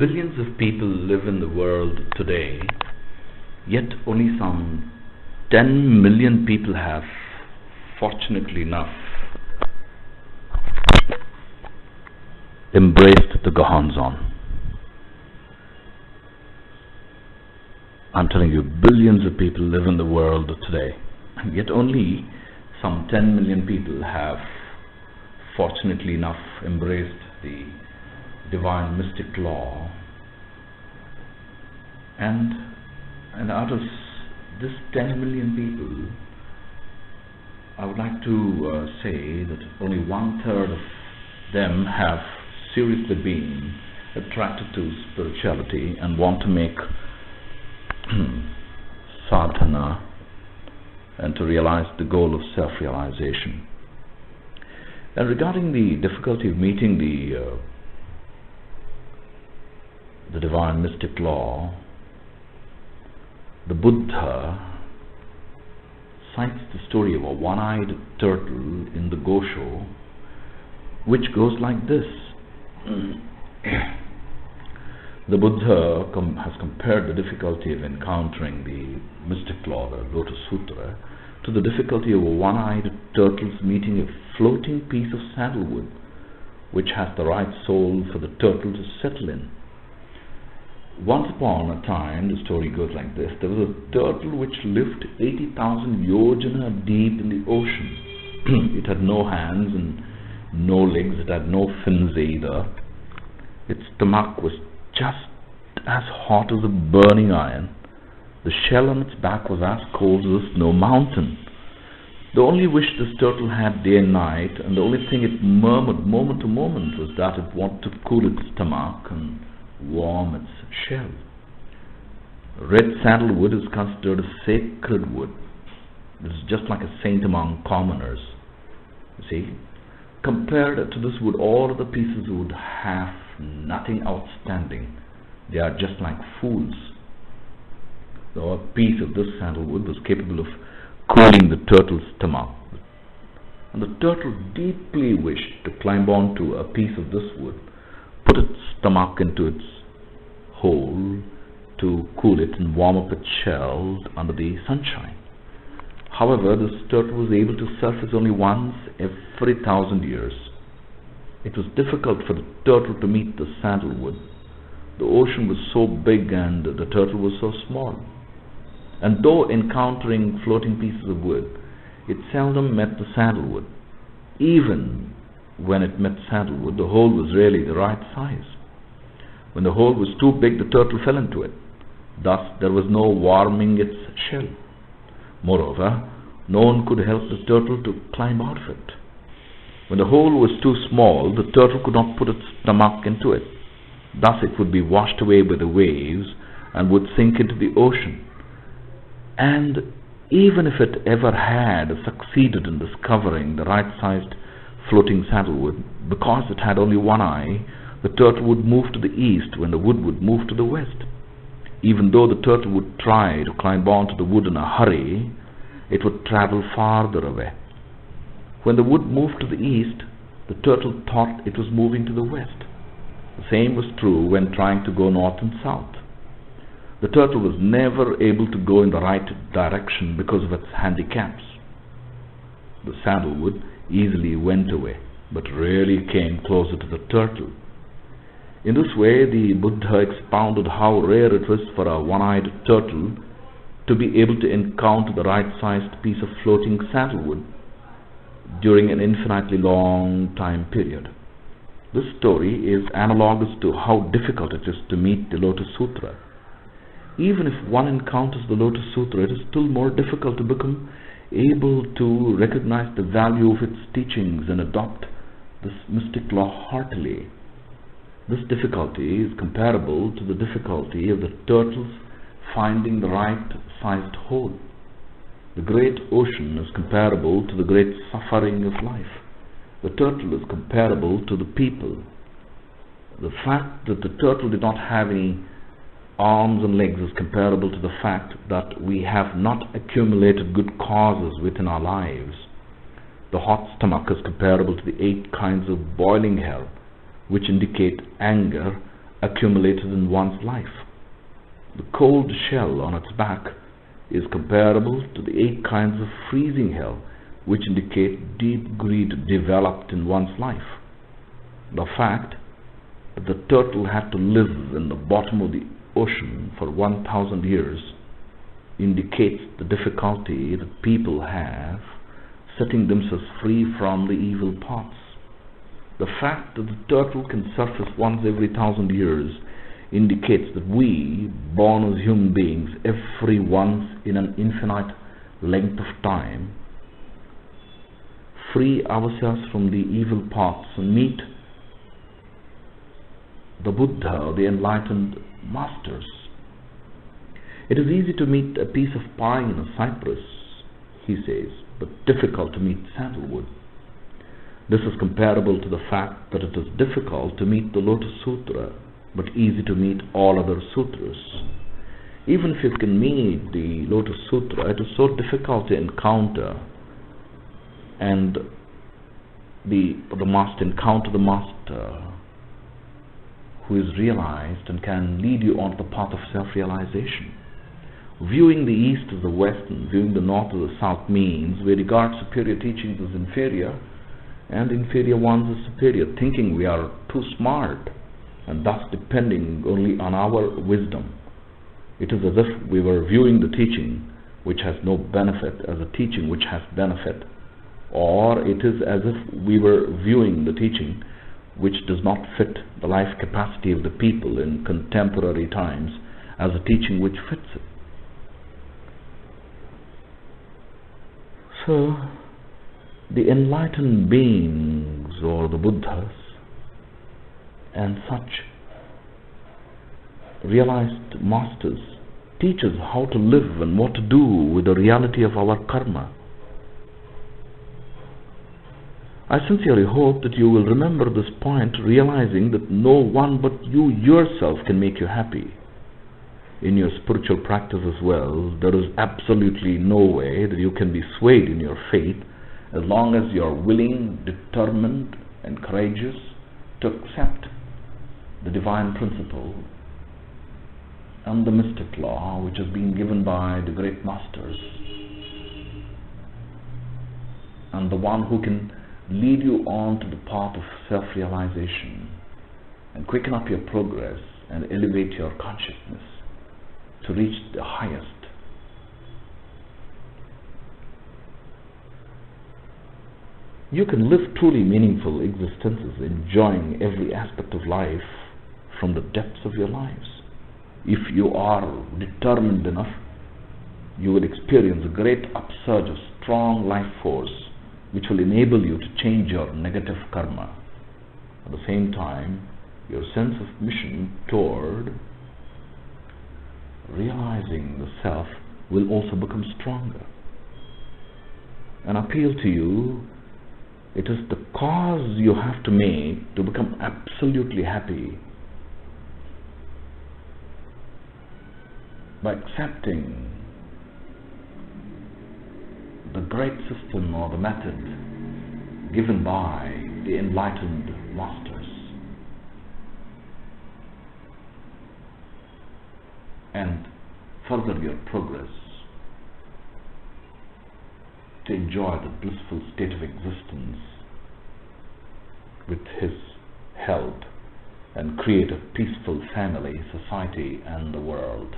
Billions of people live in the world today, yet only some 10 million people have, fortunately enough, embraced the Gohanzon. I'm telling you, billions of people live in the world today, yet only some 10 million people have, fortunately enough, embraced the divine mystic law, and out of this 10 million people, I would like to say that only 1/3 of them have seriously been attracted to spirituality and want to make sadhana and to realize the goal of self-realization. And regarding the difficulty of meeting the divine mystic law, the Buddha cites the story of a one-eyed turtle in the Gosho, which goes like this. The Buddha has compared the difficulty of encountering the mystic law, the Lotus Sutra, to the difficulty of a one-eyed turtle's meeting a floating piece of sandalwood, which has the right soil for the turtle to settle in. Once upon a time, the story goes like this: there was a turtle which lived 80,000 yojana deep in the ocean. It had no hands and no legs, it had no fins either. Its stomach was just as hot as a burning iron. The shell on its back was as cold as a snow mountain. The only wish this turtle had day and night, and the only thing it murmured moment to moment, was that it wanted to cool its stomach and warm its shell. Red sandalwood is considered a sacred wood. It is just like a saint among commoners. You see, compared to this wood, all other pieces of wood have nothing outstanding. They are just like fools. So a piece of this sandalwood was capable of cooling the turtle's stomach, and the turtle deeply wished to climb onto a piece of this wood, put its stomach into its hole to cool it and warm up its shell under the sunshine. However, this turtle was able to surface only once every 1,000 years. It was difficult for the turtle to meet the sandalwood. The ocean was so big and the turtle was so small. And though encountering floating pieces of wood, it seldom met the sandalwood. Even when it met sandalwood, the hole was really the right size. When the hole was too big, the turtle fell into it. Thus, there was no warming its shell. Moreover, no one could help the turtle to climb out of it. When the hole was too small, the turtle could not put its stomach into it. Thus, it would be washed away by the waves and would sink into the ocean. And even if it ever had succeeded in discovering the right-sized floating sandalwood, because it had only one eye, the turtle would move to the east when the wood would move to the west. Even though the turtle would try to climb onto the wood in a hurry, it would travel farther away. When the wood moved to the east, the turtle thought it was moving to the west. The same was true when trying to go north and south. The turtle was never able to go in the right direction because of its handicaps. The sandalwood easily went away, but rarely came closer to the turtle. In this way, the Buddha expounded how rare it was for a one-eyed turtle to be able to encounter the right-sized piece of floating sandalwood during an infinitely long time period. This story is analogous to how difficult it is to meet the Lotus Sutra. Even if one encounters the Lotus Sutra, it is still more difficult to become able to recognize the value of its teachings and adopt this mystic law heartily. This difficulty is comparable to the difficulty of the turtles finding the right-sized hole. The great ocean is comparable to the great suffering of life. The turtle is comparable to the people. The fact that the turtle did not have any arms and legs is comparable to the fact that we have not accumulated good causes within our lives. The hot stomach is comparable to the 8 kinds of boiling hell, which indicate anger accumulated in one's life. The cold shell on its back is comparable to the 8 kinds of freezing hell which indicate deep greed developed in one's life. The fact that the turtle had to live in the bottom of the ocean for 1,000 years indicates the difficulty that people have setting themselves free from the evil paths. The fact that the turtle can surface once every 1,000 years indicates that we, born as human beings, every once in an infinite length of time, free ourselves from the evil paths and meet the Buddha, the enlightened masters. It is easy to meet a piece of pie in a cypress, he says, but difficult to meet sandalwood. This is comparable to the fact that it is difficult to meet the Lotus Sutra, but easy to meet all other sutras. Even if you can meet the Lotus Sutra, it is so difficult to encounter and the master who is realized and can lead you on the path of self-realization. Viewing the East as the West and viewing the North as the South means we regard superior teachings as inferior and inferior ones as superior, thinking we are too smart and thus depending only on our wisdom. It is as if we were viewing the teaching which has no benefit as a teaching which has benefit, or it is as if we were viewing the teaching which does not fit the life capacity of the people in contemporary times as a teaching which fits it. So, the enlightened beings or the Buddhas and such realized masters teach us how to live and what to do with the reality of our karma. I sincerely hope that you will remember this point, realizing that no one but you yourself can make you happy. In your spiritual practice as well, there is absolutely no way that you can be swayed in your faith as long as you are willing, determined, and courageous to accept the divine principle and the mystic law which has been given by the great masters, and the one who can lead you on to the path of self-realization and quicken up your progress and elevate your consciousness to reach the highest. You can live truly meaningful existences, enjoying every aspect of life from the depths of your lives. If you are determined enough, you will experience a great upsurge of strong life force which will enable you to change your negative karma. At the same time, your sense of mission toward realizing the self will also become stronger. An appeal to you, it is the cause you have to make to become absolutely happy by accepting the great system or the method given by the enlightened masters, and further your progress to enjoy the blissful state of existence with his help and create a peaceful family, society, and the world.